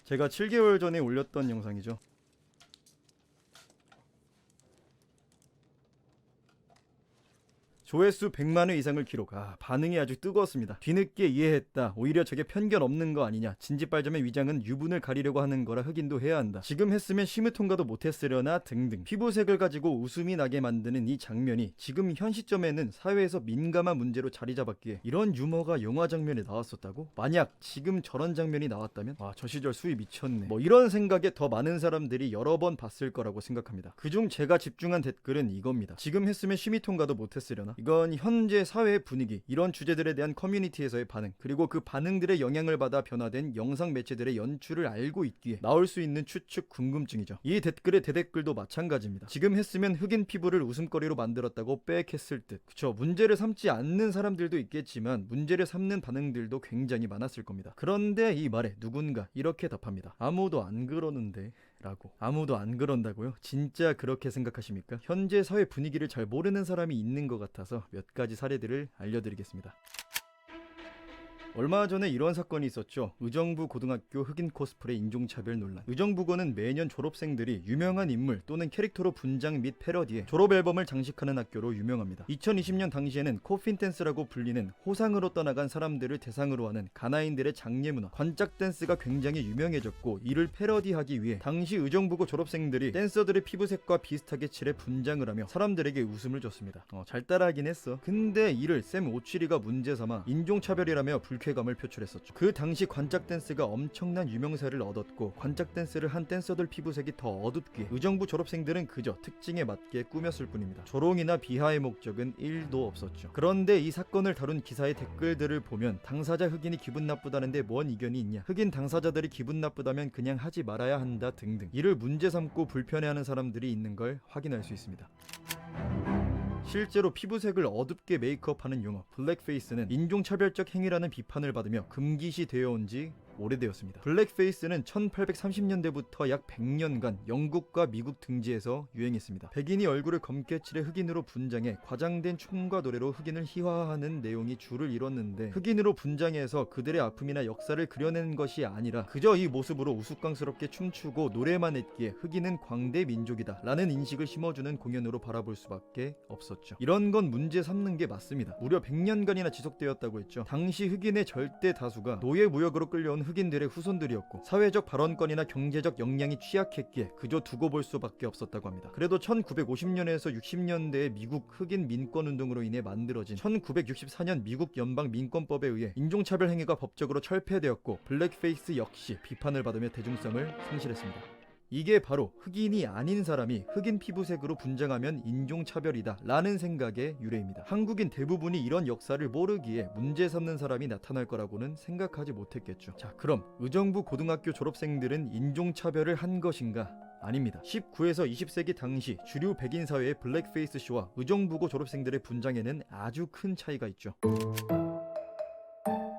제가 7개월 전에 올렸던 영상이죠. 조회수 100만회 이상을 기록. 반응이 아주 뜨거웠습니다. 뒤늦게 이해했다. 오히려 저게 편견 없는 거 아니냐. 진지빨점의 위장은 유분을 가리려고 하는 거라 흑인도 해야 한다. 지금 했으면 심을 통과도 못했으려나 등등. 피부색을 가지고 웃음이 나게 만드는 이 장면이 지금 현 시점에는 사회에서 민감한 문제로 자리 잡았기에 이런 유머가 영화 장면에 나왔었다고? 만약 지금 저런 장면이 나왔다면 저 시절 수위 미쳤네. 이런 생각에 더 많은 사람들이 여러 번 봤을 거라고 생각합니다. 그중 제가 집중한 댓글은 이겁니다. 지금 했으면 심의 통과도 못했으려나? 이건 현재 사회의 분위기, 이런 주제들에 대한 커뮤니티에서의 반응, 그리고 그 반응들의 영향을 받아 변화된 영상 매체들의 연출을 알고 있기에 나올 수 있는 추측, 궁금증이죠. 이 댓글의 대댓글도 마찬가지입니다. 지금 했으면 흑인 피부를 웃음거리로 만들었다고 빽했을 듯. 그쵸, 문제를 삼지 않는 사람들도 있겠지만 문제를 삼는 반응들도 굉장히 많았을 겁니다. 그런데 이 말에 누군가 이렇게 답합니다. 아무도 안 그러는데 라고. 아무도 안 그런다고요? 진짜 그렇게 생각하십니까? 현재 사회 분위기를 잘 모르는 사람이 있는 것 같아서 몇 가지 사례들을 알려드리겠습니다. 얼마 전에 이런 사건이 있었죠. 의정부 고등학교 흑인 코스프레 인종차별 논란. 의정부고는 매년 졸업생들이 유명한 인물 또는 캐릭터로 분장 및 패러디에 졸업 앨범을 장식하는 학교로 유명합니다. 2020년 당시에는 코핀 댄스라고 불리는 호상으로 떠나간 사람들을 대상으로 하는 가나인들의 장례 문화, 관짝 댄스가 굉장히 유명해졌고, 이를 패러디하기 위해 당시 의정부고 졸업생들이 댄서들의 피부색과 비슷하게 칠해 분장을 하며 사람들에게 웃음을 줬습니다. 잘 따라하긴 했어. 근데 이를 샘 오치리가 문제 삼아 인종차별이라며 불쾌감을 표출했었죠. 그 당시 관짝 댄스가 엄청난 유명세를 얻었고, 관짝 댄스를 한 댄서들 피부색이 더 어둡기에 의정부 졸업생들은 그저 특징에 맞게 꾸몄을 뿐입니다. 조롱이나 비하의 목적은 1도 없었죠. 그런데 이 사건을 다룬 기사의 댓글들을 보면 당사자 흑인이 기분 나쁘다는데 뭔 이견이 있냐, 흑인 당사자들이 기분 나쁘다면 그냥 하지 말아야 한다 등등, 이를 문제 삼고 불편해하는 사람들이 있는 걸 확인할 수 있습니다. 실제로 피부색을 어둡게 메이크업하는 용어 블랙페이스는 인종차별적 행위라는 비판을 받으며 금기시 되어 온 지 오래되었습니다. 블랙페이스는 1830년대부터 약 100년간 영국과 미국 등지에서 유행했습니다. 백인이 얼굴을 검게 칠해 흑인으로 분장해 과장된 춤과 노래로 흑인을 희화화하는 내용이 주를 이뤘는데, 흑인으로 분장해서 그들의 아픔이나 역사를 그려낸 것이 아니라 그저 이 모습으로 우스꽝스럽게 춤추고 노래만 했기에 흑인은 광대 민족이다 라는 인식을 심어주는 공연으로 바라볼 수밖에 없었죠. 이런 건 문제 삼는 게 맞습니다. 무려 100년간이나 지속되었다고 했죠. 당시 흑인의 절대 다수가 노예 무역으로 끌려온 흑인들의 후손들이었고, 사회적 발언권이나 경제적 역량이 취약했기에 그저 두고 볼 수밖에 없었다고 합니다. 그래도 1950년에서 60년대의 미국 흑인 민권운동으로 인해 만들어진 1964년 미국 연방 민권법에 의해 인종차별 행위가 법적으로 철폐되었고, 블랙페이스 역시 비판을 받으며 대중성을 상실했습니다. 이게 바로 흑인이 아닌 사람이 흑인 피부색으로 분장하면 인종차별이다 라는 생각의 유래입니다. 한국인 대부분이 이런 역사를 모르기에 문제 삼는 사람이 나타날 거라고는 생각하지 못했겠죠. 자, 그럼 의정부 고등학교 졸업생들은 인종차별을 한 것인가? 아닙니다. 19에서 20세기 당시 주류 백인 사회의 블랙페이스 쇼와 의정부고 졸업생들의 분장에는 아주 큰 차이가 있죠.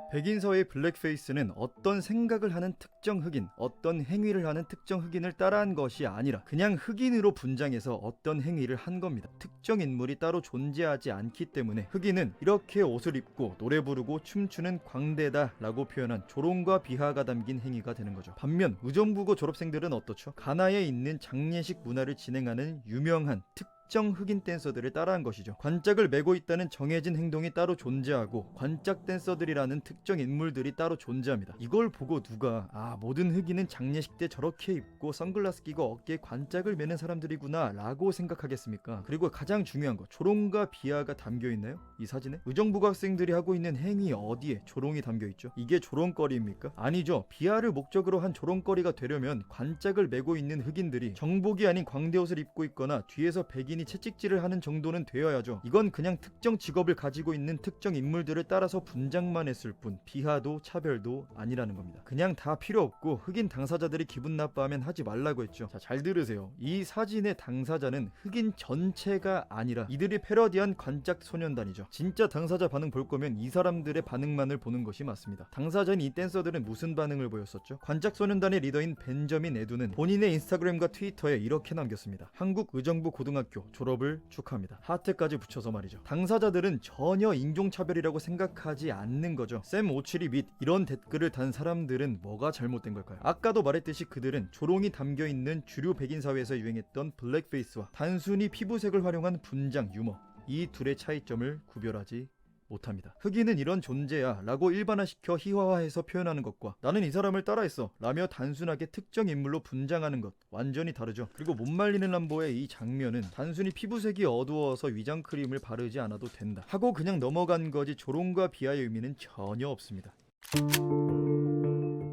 백인 사회의 블랙페이스는 어떤 생각을 하는 특정 흑인, 어떤 행위를 하는 특정 흑인을 따라한 것이 아니라 그냥 흑인으로 분장해서 어떤 행위를 한 겁니다. 특정 인물이 따로 존재하지 않기 때문에 흑인은 이렇게 옷을 입고 노래 부르고 춤추는 광대다 라고 표현한 조롱과 비하가 담긴 행위가 되는 거죠. 반면 의정부고 졸업생들은 어떻죠? 가나에 있는 장례식 문화를 진행하는 유명한 특정 흑인 댄서들을 따라한 것이죠. 관짝을 메고 있다는 정해진 행동이 따로 존재하고 관짝 댄서들이라는 특정 인물들이 따로 존재합니다. 이걸 보고 누가 모든 흑인은 장례식 때 저렇게 입고 선글라스 끼고 어깨에 관짝을 매는 사람들이구나 라고 생각하겠습니까? 그리고 가장 중요한 거, 조롱과 비하가 담겨있나요? 이 사진에? 의정부고 학생들이 하고 있는 행위 어디에 조롱이 담겨있죠? 이게 조롱거리입니까? 아니죠. 비하를 목적으로 한 조롱거리가 되려면 관짝을 메고 있는 흑인들이 정복이 아닌 광대옷을 입고 있거나 뒤에서 백인이 채찍질을 하는 정도는 되어야죠. 이건 그냥 특정 직업을 가지고 있는 특정 인물들을 따라서 분장만 했을 뿐 비하도 차별도 아니라는 겁니다. 그냥 다 필요 없고 흑인 당사자들이 기분 나빠하면 하지 말라고 했죠. 자, 잘 들으세요. 이 사진의 당사자는 흑인 전체가 아니라 이들이 패러디한 관짝 소년단이죠. 진짜 당사자 반응 볼 거면 이 사람들의 반응만을 보는 것이 맞습니다. 당사자인 이 댄서들은 무슨 반응을 보였었죠? 관짝 소년단의 리더인 벤저민 에두는 본인의 인스타그램과 트위터에 이렇게 남겼습니다. 한국 의정부 고등학교 졸업을 축하합니다. 하트까지 붙여서 말이죠. 당사자들은 전혀 인종차별이라고 생각하지 않는 거죠. 쌤 오칠이 및 이런 댓글을 단 사람들은 뭐가 잘못된 걸까요? 아까도 말했듯이 그들은 조롱이 담겨있는 주류 백인 사회에서 유행했던 블랙페이스와 단순히 피부색을 활용한 분장 유머, 이 둘의 차이점을 구별하지 못합니다. 흑인은 이런 존재야 라고 일반화시켜 희화화해서 표현하는 것과 나는 이 사람을 따라했어 라며 단순하게 특정 인물로 분장하는 것 완전히 다르죠. 그리고 못 말리는 람보의 이 장면은 단순히 피부색이 어두워서 위장크림을 바르지 않아도 된다 하고 그냥 넘어간 거지 조롱과 비하의 의미는 전혀 없습니다.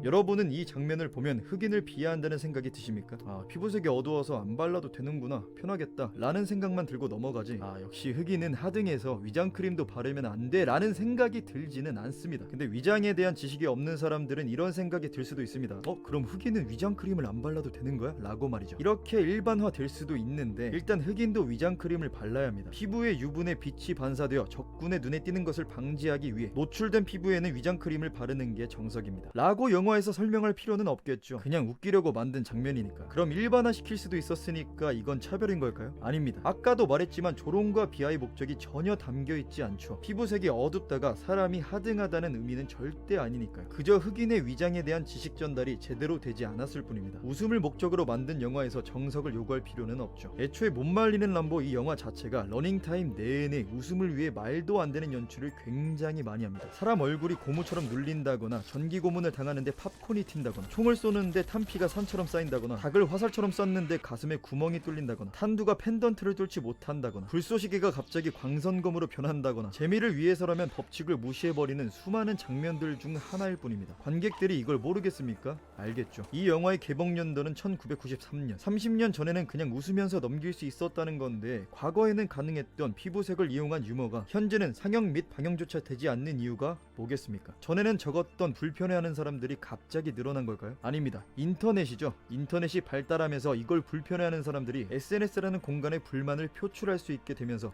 여러분은 이 장면을 보면 흑인을 비하한다는 생각이 드십니까? 피부색이 어두워서 안 발라도 되는구나, 편하겠다 라는 생각만 들고 넘어가지 역시 흑인은 하등해서 위장크림도 바르면 안 돼 라는 생각이 들지는 않습니다. 근데 위장에 대한 지식이 없는 사람들은 이런 생각이 들 수도 있습니다. 그럼 흑인은 위장크림을 안 발라도 되는 거야? 라고 말이죠. 이렇게 일반화 될 수도 있는데 일단 흑인도 위장크림을 발라야 합니다. 피부에 유분의 빛이 반사되어 적군의 눈에 띄는 것을 방지하기 위해 노출된 피부에는 위장크림을 바르는 게 정석입니다 라고 영화에서 설명할 필요는 없겠죠. 그냥 웃기려고 만든 장면이니까. 그럼 일반화 시킬 수도 있었으니까 이건 차별인 걸까요? 아닙니다. 아까도 말했지만 조롱과 비하의 목적이 전혀 담겨있지 않죠. 피부색이 어둡다가 사람이 하등하다는 의미는 절대 아니니까요. 그저 흑인의 위장에 대한 지식 전달이 제대로 되지 않았을 뿐입니다. 웃음을 목적으로 만든 영화에서 정석을 요구할 필요는 없죠. 애초에 못 말리는 람보 이 영화 자체가 러닝타임 내내 웃음을 위해 말도 안 되는 연출을 굉장히 많이 합니다. 사람 얼굴이 고무처럼 눌린다거나 전기 고문을 당하는데 팝콘이 튄다거나 총을 쏘는데 탄피가 산처럼 쌓인다거나 닭을 화살처럼 쐈는데 가슴에 구멍이 뚫린다거나 탄두가 펜던트를 뚫지 못한다거나 불쏘시개가 갑자기 광선검으로 변한다거나 재미를 위해서라면 법칙을 무시해버리는 수많은 장면들 중 하나일 뿐입니다. 관객들이 이걸 모르겠습니까? 알겠죠. 이 영화의 개봉 연도는 1993년 30년 전에는 그냥 웃으면서 넘길 수 있었다는 건데 과거에는 가능했던 피부색을 이용한 유머가 현재는 상영 및 방영조차 되지 않는 이유가 뭐겠습니까? 전에는 적었던 불편해하는 사람들이 갑자기 늘어난 걸까요? 아닙니다. 인터넷이죠. 인터넷이 발달하면서 이걸 불편해하는 사람들이 SNS라는 공간에 불만을 표출할 수 있게 되면서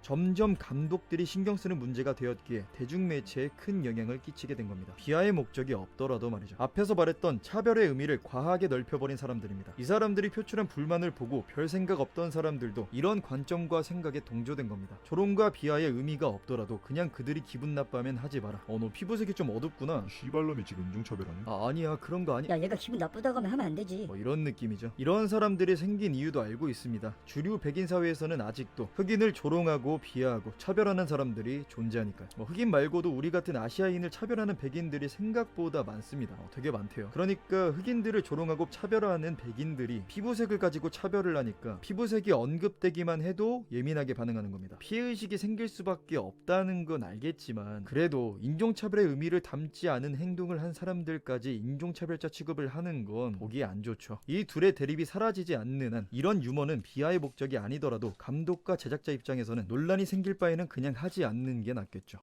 점점 감독들이 신경 쓰는 문제가 되었기에 대중매체에 큰 영향을 끼치게 된 겁니다. 비하의 목적이 없더라도 말이죠. 앞에서 말했던 차별의 의미를 과하게 넓혀버린 사람들입니다. 이 사람들이 표출한 불만을 보고 별 생각 없던 사람들도 이런 관점과 생각에 동조된 겁니다. 조롱과 비하의 의미가 없더라도 그냥 그들이 기분 나빠하면 하지 마라. 너 피부색이 좀 어둡구나. 씨발놈이 지금 인종차별하네? 아니야 그런 거 아니. 야 얘가 기분 나쁘다고 하면 하면 안 되지. 이런 느낌이죠. 이런 사람들이 생긴 이유도 알고 있습니다. 주류 백인 사회에서는 아직도 흑인을 조롱하고 비하하고 차별하는 사람들이 존재하니까요. 흑인 말고도 우리 같은 아시아인을 차별하는 백인들이 생각보다 많습니다. 되게 많대요. 그러니까 흑인들을 조롱하고 차별하는 백인들이 피부색을 가지고 차별을 하니까 피부색이 언급되기만 해도 예민하게 반응하는 겁니다. 피해의식이 생길 수밖에 없다는 건 알겠지만 그래도 인종차별의 의미를 담지 않은 행동을 한 사람들까지 인종차별자 취급을 하는 건 보기 안 좋죠. 이 둘의 대립이 사라지지 않는 한 이런 유머는 비하의 목적이 아니더라도 감독과 제작자 입장에서는 논란이 생길 바에는 그냥 하지 않는 게 낫겠죠.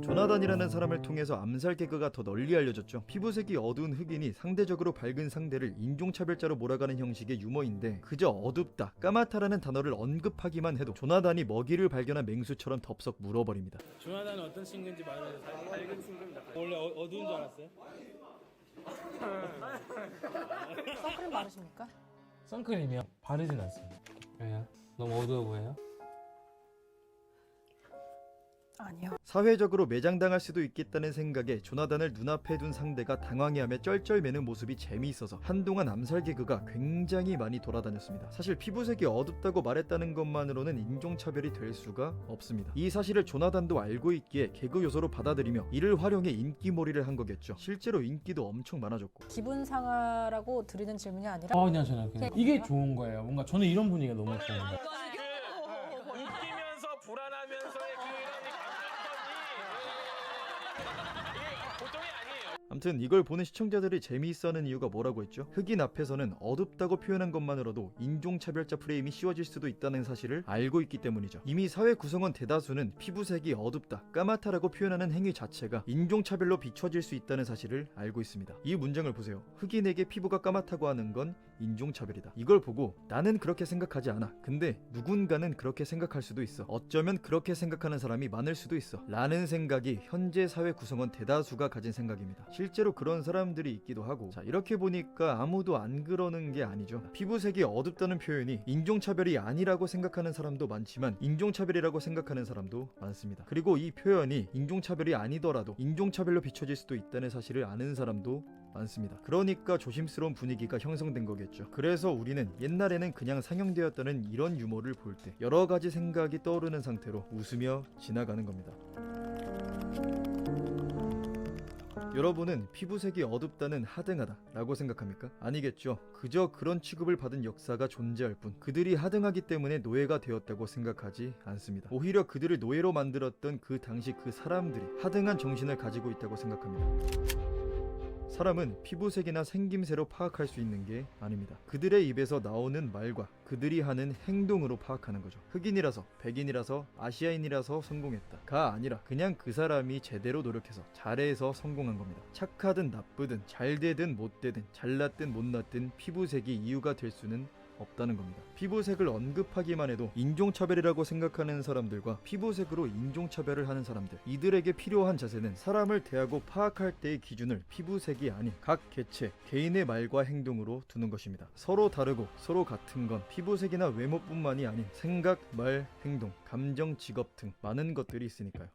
조나단이라는 사람을 통해서 암살 개그가 더 널리 알려졌죠. 피부색이 어두운 흑인이 상대적으로 밝은 상대를 인종차별자로 몰아가는 형식의 유머인데 그저 어둡다, 까맣다라는 단어를 언급하기만 해도 조나단이 먹이를 발견한 맹수처럼 덥석 물어버립니다. 조나단은 어떤 친구인지 말해주세요. 밝은 친구입니다. 원래 어두운 줄 알았어요? 선크림 바르십니까? 선크림이요? 바르진 않습니다. 왜요? 너무 어두워 보여요? 아니요. 사회적으로 매장당할 수도 있겠다는 생각에 조나단을 눈앞에 둔 상대가 당황해하며 쩔쩔매는 모습이 재미있어서 한동안 암살 개그가 굉장히 많이 돌아다녔습니다. 사실 피부색이 어둡다고 말했다는 것만으로는 인종차별이 될 수가 없습니다. 이 사실을 조나단도 알고 있기에 개그 요소로 받아들이며 이를 활용해 인기몰이를 한 거겠죠. 실제로 인기도 엄청 많아졌고. 기분 상하라고 드리는 질문이 아니라 그냥 저는 이게 좋은 거예요. 뭔가 저는 이런 분위기가 너무 좋은 거예요. 웃기면서 불안하면서의 보통이 아니에요. 아무튼 이걸 보는 시청자들이 재미있어하는 이유가 뭐라고 했죠? 흑인 앞에서는 어둡다고 표현한 것만으로도 인종차별자 프레임이 씌워질 수도 있다는 사실을 알고 있기 때문이죠. 이미 사회 구성원 대다수는 피부색이 어둡다, 까맣다라고 표현하는 행위 자체가 인종차별로 비춰질 수 있다는 사실을 알고 있습니다. 이 문장을 보세요. 흑인에게 피부가 까맣다고 하는 건 인종차별이다. 이걸 보고 나는 그렇게 생각하지 않아. 근데 누군가는 그렇게 생각할 수도 있어. 어쩌면 그렇게 생각하는 사람이 많을 수도 있어. 라는 생각이 현재 사회 구성원 대다수가 가진 생각입니다. 실제로 그런 사람들이 있기도 하고, 자, 이렇게 보니까 아무도 안 그러는 게 아니죠. 피부색이 어둡다는 표현이 인종차별이 아니라고 생각하는 사람도 많지만 인종차별이라고 생각하는 사람도 많습니다. 그리고 이 표현이 인종차별이 아니더라도 인종차별로 비춰질 수도 있다는 사실을 아는 사람도 많습니다. 그러니까 조심스러운 분위기가 형성된 거겠죠. 그래서 우리는 옛날에는 그냥 상영되었다는 이런 유머를 볼 때 여러 가지 생각이 떠오르는 상태로 웃으며 지나가는 겁니다. 여러분은 피부색이 어둡다는 하등하다 라고 생각합니까? 아니겠죠. 그저 그런 취급을 받은 역사가 존재할 뿐 그들이 하등하기 때문에 노예가 되었다고 생각하지 않습니다. 오히려 그들을 노예로 만들었던 그 당시 그 사람들이 하등한 정신을 가지고 있다고 생각합니다. 사람은 피부색이나 생김새로 파악할 수 있는 게 아닙니다. 그들의 입에서 나오는 말과 그들이 하는 행동으로 파악하는 거죠. 흑인이라서, 백인이라서, 아시아인이라서 성공했다가 아니라 그냥 그 사람이 제대로 노력해서 잘해서 성공한 겁니다. 착하든 나쁘든 잘되든 못되든 잘났든 못났든 피부색이 이유가 될 수는 없다는 겁니다. 피부색을 언급하기만 해도 인종차별이라고 생각하는 사람들과 피부색으로 인종차별을 하는 사람들, 이들에게 필요한 자세는 사람을 대하고 파악할 때의 기준을 피부색이 아닌 각 개체, 개인의 말과 행동으로 두는 것입니다. 서로 다르고 서로 같은 건 피부색이나 외모뿐만이 아닌 생각, 말, 행동, 감정, 직업 등 많은 것들이 있으니까요.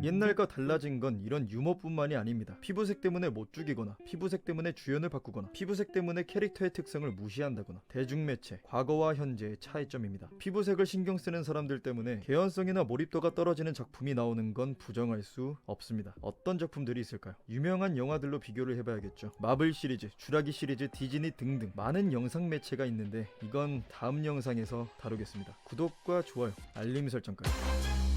옛날과 달라진 건 이런 유머뿐만이 아닙니다. 피부색 때문에 못 죽이거나 피부색 때문에 주연을 바꾸거나 피부색 때문에 캐릭터의 특성을 무시한다거나 대중매체, 과거와 현재의 차이점입니다. 피부색을 신경 쓰는 사람들 때문에 개연성이나 몰입도가 떨어지는 작품이 나오는 건 부정할 수 없습니다. 어떤 작품들이 있을까요? 유명한 영화들로 비교를 해봐야겠죠. 마블 시리즈, 쥐라기 시리즈, 디즈니 등등 많은 영상 매체가 있는데 이건 다음 영상에서 다루겠습니다. 구독과 좋아요, 알림 설정까지.